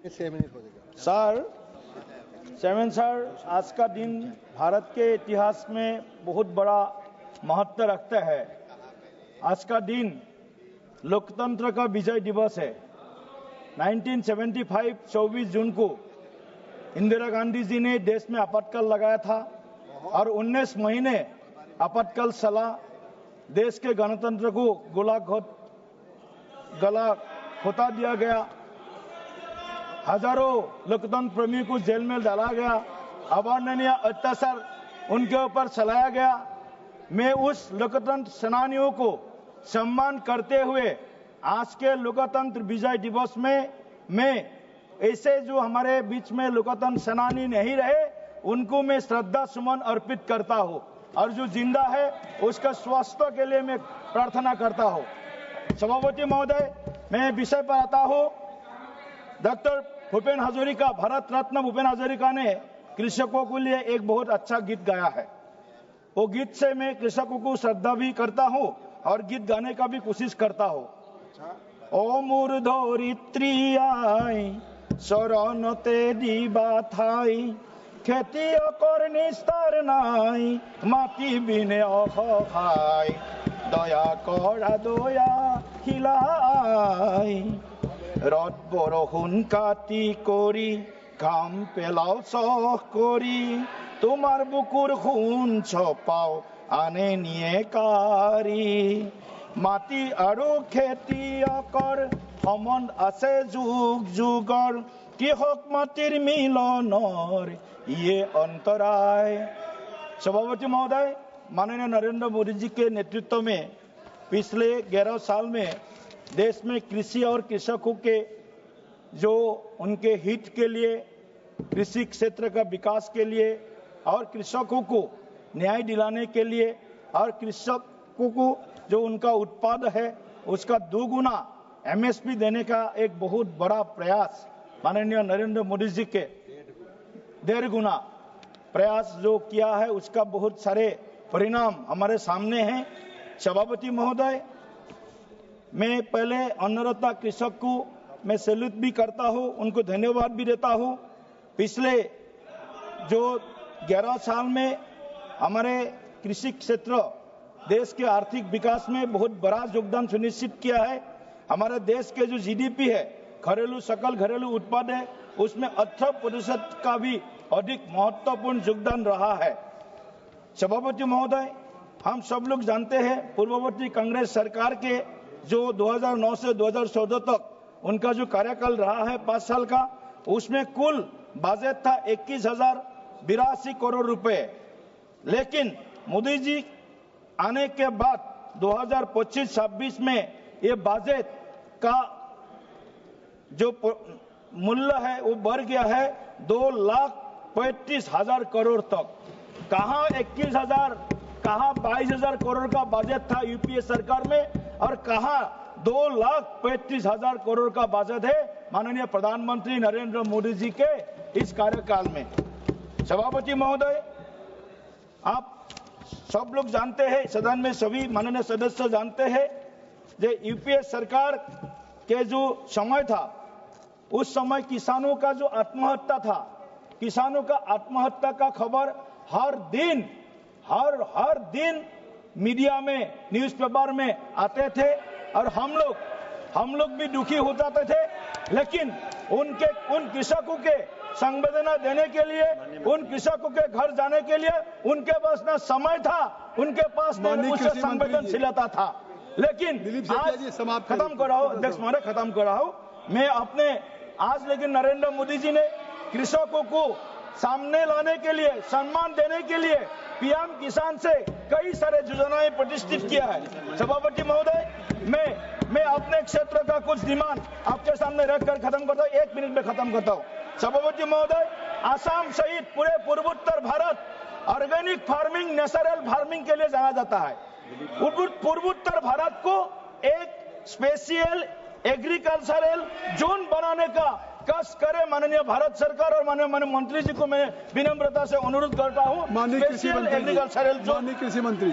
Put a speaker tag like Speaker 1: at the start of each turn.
Speaker 1: Sir, chairman sir, आज का दिन भारत के इतिहास में बहुत बड़ा महत्व रखता है। आज का दिन लोकतंत्र का विजय दिवस है। 1975 24 जून को इंदिरा गांधी जी ने देश में आपातकाल लगाया था और 19 महीने आपातकाल चला। देश के गणतंत्र को गला घोटा दिया गया। हजारों लोकतंत्र प्रेमियों को जेल में डाला गया। अवर्णनीय अत्याचार उनके ऊपर चलाया गया। मैं उस लोकतंत्र सेनानियों को सम्मान करते हुए आज के लोकतंत्र विजय दिवस में मैं ऐसे जो हमारे बीच में लोकतंत्र सेनानी नहीं रहे उनको मैं श्रद्धा सुमन अर्पित करता हूं और जो जिंदा है उसका स्वास्थ्य के लिए मैं प्रार्थना करता हूं। सभापति महोदय, मैं विषय पर आता हूं। डॉक्टर भूपेन हजारिका, भारत रत्न भूपेन हजारिका ने कृषकों के लिए एक बहुत अच्छा गीत गाया है। वो गीत से मैं कृषकों को श्रद्धा भी करता हूं और गीत गाने का भी कोशिश करता हूं। ओ मोर धरित्री आई शरणते दिबा थाई खेतियकर निस्तार नाई माटी बिने असहाय दया करा दया খিলাই रद बरहुन काटी करी घाम पेलाओ सह करी तुम्हार बुकुर खून छपाओ आने निये कारी माटी आरो खेतियकर सम्बन्ध आछे जुग जुगर कृषक माटिर मिलनर ये अंतराय। सभापति महोदय, माननीय नरेंद्र मोदी जी के नेतृत्व में पिछले 11 साल में देश में कृषि और कृषकों के जो उनके हित के लिए, कृषि क्षेत्र का विकास के लिए और कृषकों को न्याय दिलाने के लिए और कृषकों को जो उनका उत्पाद है उसका 2 गुना एमएसपी देने का एक बहुत बड़ा प्रयास माननीय नरेंद्र मोदी जी के 1.5 गुना प्रयास जो किया है उसका बहुत सारे परिणाम हमारे सामने हैं। सभापति महोदय, मैं पहले अन्नदाता कृषक को मैं सैल्यूट भी करता हूं, उनको धन्यवाद भी देता हूं। पिछले जो 11 साल में हमारे कृषि क्षेत्र देश के आर्थिक विकास में बहुत बड़ा योगदान सुनिश्चित किया है। हमारे देश के जो जीडीपी है, सकल घरेलू उत्पाद है, उसमें 18% का भी अधिक महत्वपूर्ण योगदान रहा है। सभापति महोदय, हम सब लोग जानते हैं पूर्ववर्ती कांग्रेस सरकार के जो 2009 से 2014 तक उनका जो कार्यकाल रहा है 5 साल का, उसमें कुल बजट था 21,082 करोड़ रुपए। लेकिन मोदी जी आने के बाद 2025-26 में ये बजट का जो मूल्य है वो बढ़ गया है 2,35,000 करोड़ तक। कहाँ 21,000, कहाँ 22,000 करोड़ का बजट था यूपीए सरकार में और कहाँ 2,35,000 करोड़ का बजट है माननीय प्रधानमंत्री नरेंद्र मोदी जी के इस कार्यकाल में। सभापति महोदय, आप सब लोग जानते हैं, सदन में सभी माननीय सदस्य जानते हैं, जो यूपीए सरकार के जो समय था उस समय किसानों का जो आत्महत्या था, किसानों का आत्महत्या का खबर हर दिन मीडिया में, न्यूज़पेपर में आते थे और हम लोग भी दुखी हो जाते थे। लेकिन उन कृषकों के संवेदना देने के लिए, उन कृषकों के घर जाने के लिए उनके पास न समय था, उनके पास न संवेदनशीलता था। लेकिन आज खत्म कर रहा हूं अध्यक्ष महोदय, खत्म कर रहा हूं मैं अपने आज। लेकिन नरेंद्र मोदी जी ने कृषकों को सामने लाने के लिए, सम्मान देने के लिए पीएम किसान से कई सारे योजनाएं प्रतिष्ठित किया है। सभापति महोदय, मैं अपने क्षेत्र का कुछ डिमांड आपके सामने रखकर खत्म करता हूं, 1 मिनट में खत्म करता हूं। सभापति महोदय, आसाम सहित पूरे पूर्वोत्तर Bharat organic farming, natural farming के लिए जाना जाता है। पूर्वोत्तर भारत को एक स्पेशल एग्रीकल्चरल जोन बनाने का कष्ट करे माननीय भारत सरकार और माननीय मंत्री जी को मैं विनम्रता से अनुरोध करता हूं।
Speaker 2: माननीय कृषि मंत्री,
Speaker 1: एग्रीकल्चरल जोन।
Speaker 2: माननीय कृषि मंत्री